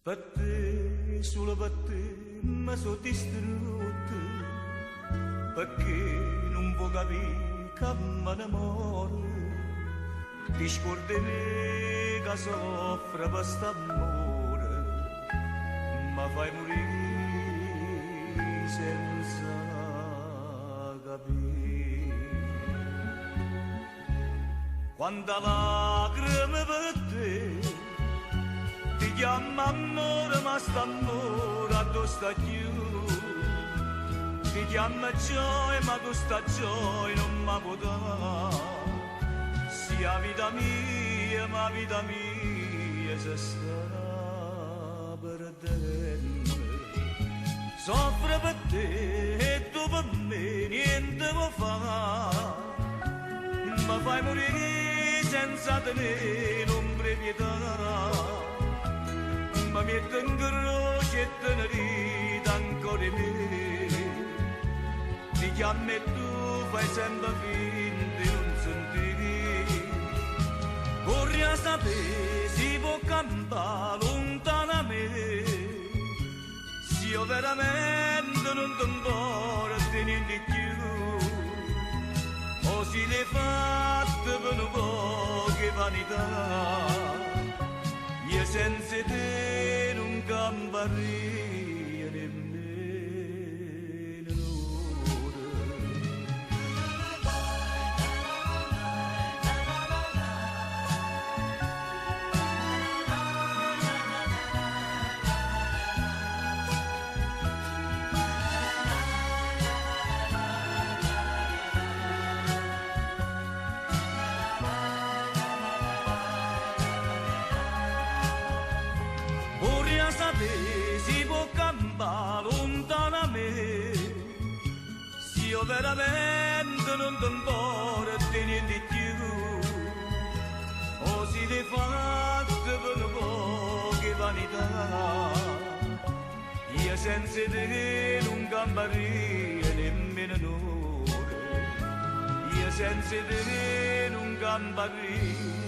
Per te, solo per te, mi sono distrutto, perché non può capire che mi innamoro. Ti scordi me che soffre per st'amore, ma fai morire senza capire. Quanta lacrime per te, ti chiama amore, ma st'amore addosso sta più. Ti chiama gioia, ma tu sta gioia non mi può dare. Sia vita mia, ma vita mia si sta perdendo. Soffre per te e tu per me niente può fare. Mi fai morire senza tenere l'ombra pietà. Mi metto in croce e te ne ridi ancora di me. Ti chiamo e tu fai sempre finta di non sentire. Vorrei sapere se può campare lontano a me, se io veramente non ti importa di niente più, o se l'hai fatto per un po' che vanità. Io senza te non camparei nemmeno un'ora. Sapere si può campare lontano a me, se io veramente non ti importa di niente più, o se l'hai fatto per un po' che vanità. Io senza te non camparei nemmeno un'ora, io senza te non camparei